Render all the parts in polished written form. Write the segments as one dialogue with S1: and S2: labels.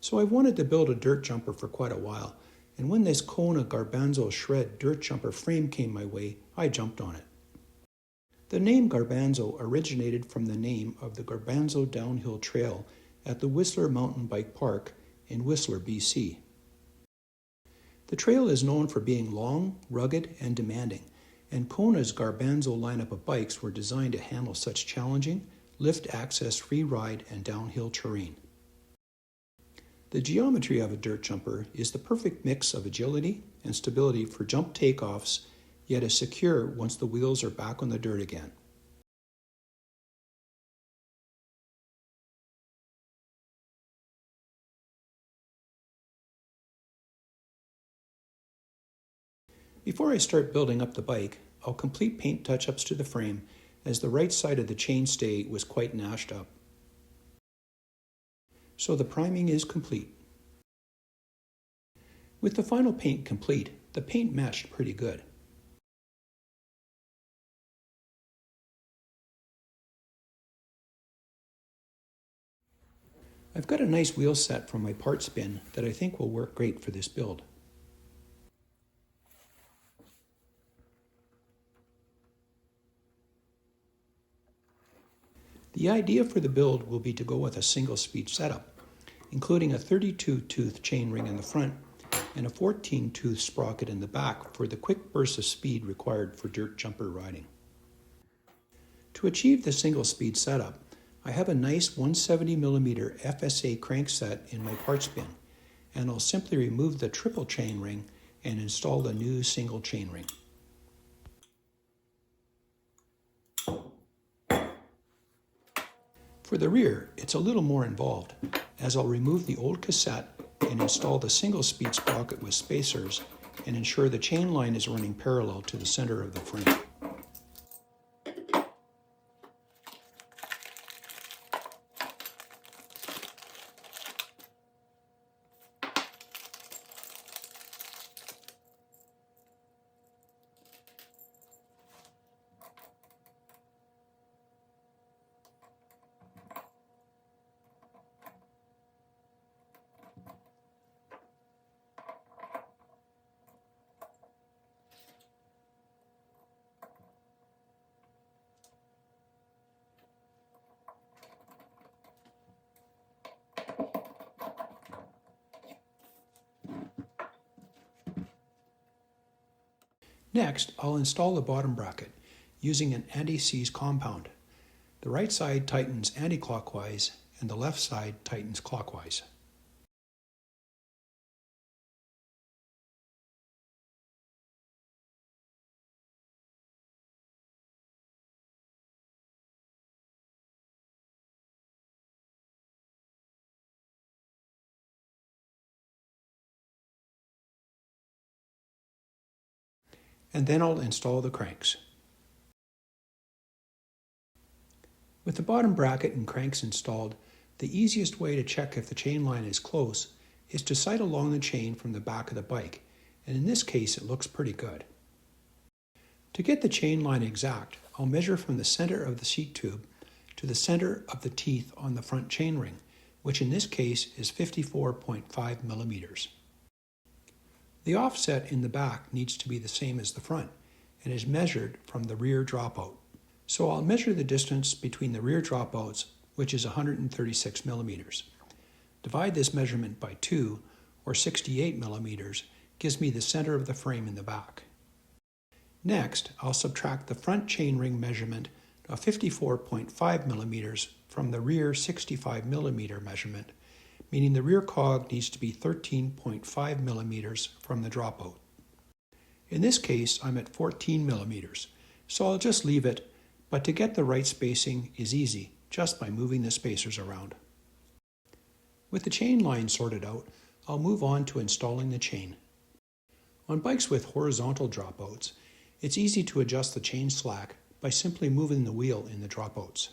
S1: So I've wanted to build a dirt jumper for quite a while, and when this Kona Garbanzo Shred dirt jumper frame came my way, I jumped on it. The name Garbanzo originated from the name of the Garbanzo Downhill Trail at the Whistler Mountain Bike Park in Whistler, BC. The trail is known for being long, rugged, and demanding, and Kona's Garbanzo lineup of bikes were designed to handle such challenging, lift-access free ride and downhill terrain. The geometry of a dirt jumper is the perfect mix of agility and stability for jump takeoffs, yet is secure once the wheels are back on the dirt again. Before I start building up the bike, I'll complete paint touch-ups to the frame, as the right side of the chainstay was quite gnashed up. So the priming is complete. With the final paint complete, the paint matched pretty good. I've got a nice wheel set from my parts bin that I think will work great for this build. The idea for the build will be to go with a single speed setup, including a 32-tooth chainring in the front and a 14-tooth sprocket in the back for the quick bursts of speed required for dirt jumper riding. To achieve the single speed setup, I have a nice 170mm FSA crankset in my parts bin, and I'll simply remove the triple chainring and install the new single chainring. For the rear, it's a little more involved, as I'll remove the old cassette and install the single-speed sprocket with spacers and ensure the chain line is running parallel to the center of the frame. Next, I'll install the bottom bracket using an anti-seize compound. The right side tightens anti-clockwise and the left side tightens clockwise. And then I'll install the cranks. With the bottom bracket and cranks installed, the easiest way to check if the chain line is close is to sight along the chain from the back of the bike, and in this case it looks pretty good. To get the chain line exact, I'll measure from the center of the seat tube to the center of the teeth on the front chainring, which in this case is 54.5 millimeters. The offset in the back needs to be the same as the front and is measured from the rear dropout. So I'll measure the distance between the rear dropouts, which is 136 millimeters. Divide this measurement by 2, or 68 millimeters, gives me the center of the frame in the back. Next, I'll subtract the front chainring measurement of 54.5 millimeters from the rear 65 millimeter measurement, meaning the rear cog needs to be 13.5 millimeters from the dropout. In this case, I'm at 14 millimeters, so I'll just leave it, but to get the right spacing is easy, just by moving the spacers around. With the chain line sorted out, I'll move on to installing the chain. On bikes with horizontal dropouts, it's easy to adjust the chain slack by simply moving the wheel in the dropouts.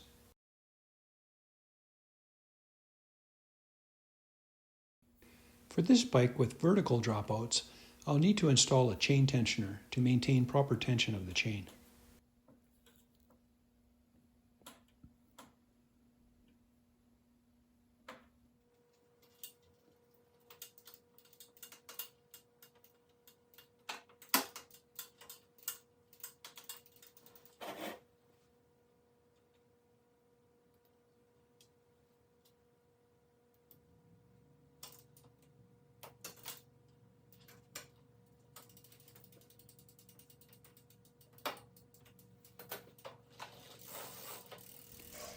S1: For this bike with vertical dropouts, I'll need to install a chain tensioner to maintain proper tension of the chain.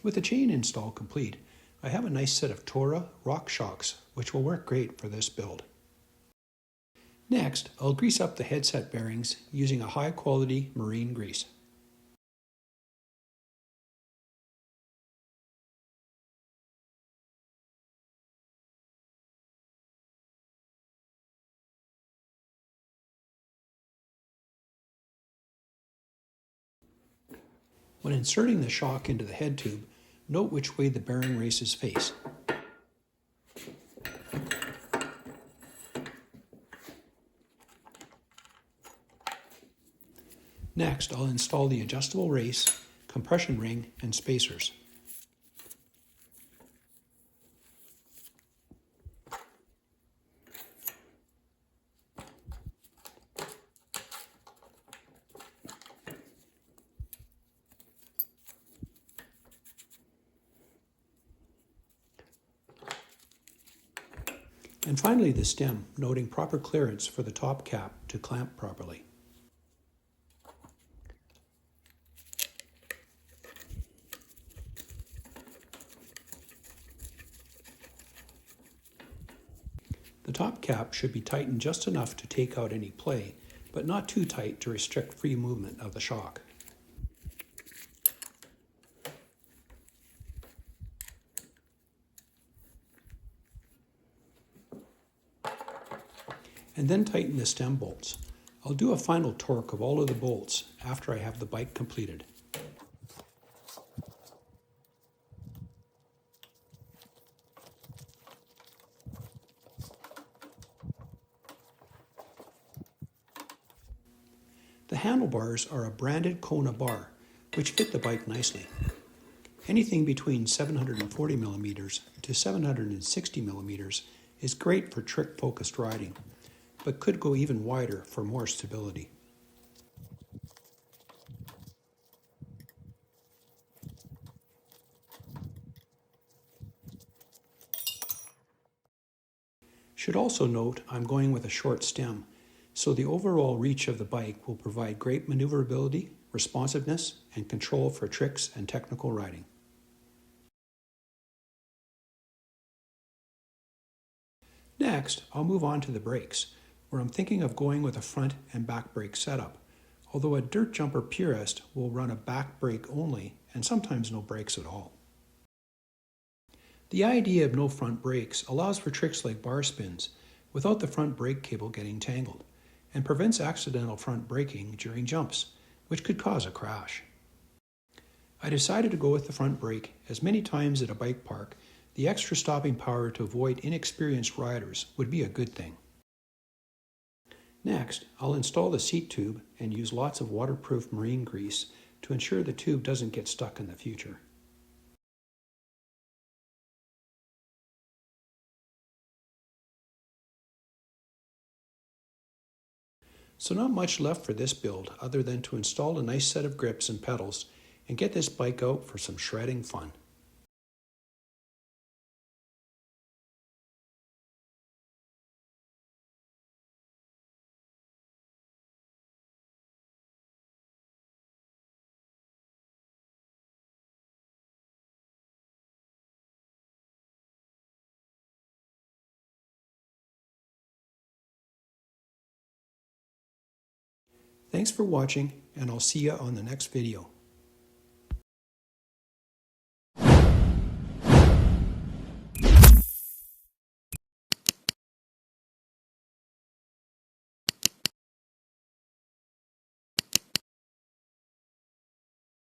S1: With the chain install complete, I have a nice set of Tora rock shocks, which will work great for this build. Next, I'll grease up the headset bearings using a high-quality marine grease. When inserting the shock into the head tube, note which way the bearing races face. Next, I'll install the adjustable race, compression ring, and spacers. And finally the stem, noting proper clearance for the top cap to clamp properly. The top cap should be tightened just enough to take out any play, but not too tight to restrict free movement of the shock. And then tighten the stem bolts. I'll do a final torque of all of the bolts after I have the bike completed. The handlebars are a branded Kona bar, which fit the bike nicely. Anything between 740mm to 760mm is great for trick-focused riding, but could go even wider for more stability. Should also note I'm going with a short stem, so the overall reach of the bike will provide great maneuverability, responsiveness, and control for tricks and technical riding. Next, I'll move on to the brakes, where I'm thinking of going with a front and back brake setup, although a dirt jumper purist will run a back brake only and sometimes no brakes at all. The idea of no front brakes allows for tricks like bar spins without the front brake cable getting tangled, and prevents accidental front braking during jumps, which could cause a crash. I decided to go with the front brake as many times at a bike park, the extra stopping power to avoid inexperienced riders would be a good thing. Next, I'll install the seat tube and use lots of waterproof marine grease to ensure the tube doesn't get stuck in the future. So not much left for this build other than to install a nice set of grips and pedals and get this bike out for some shredding fun. Thanks for watching, and I'll see you on the next video.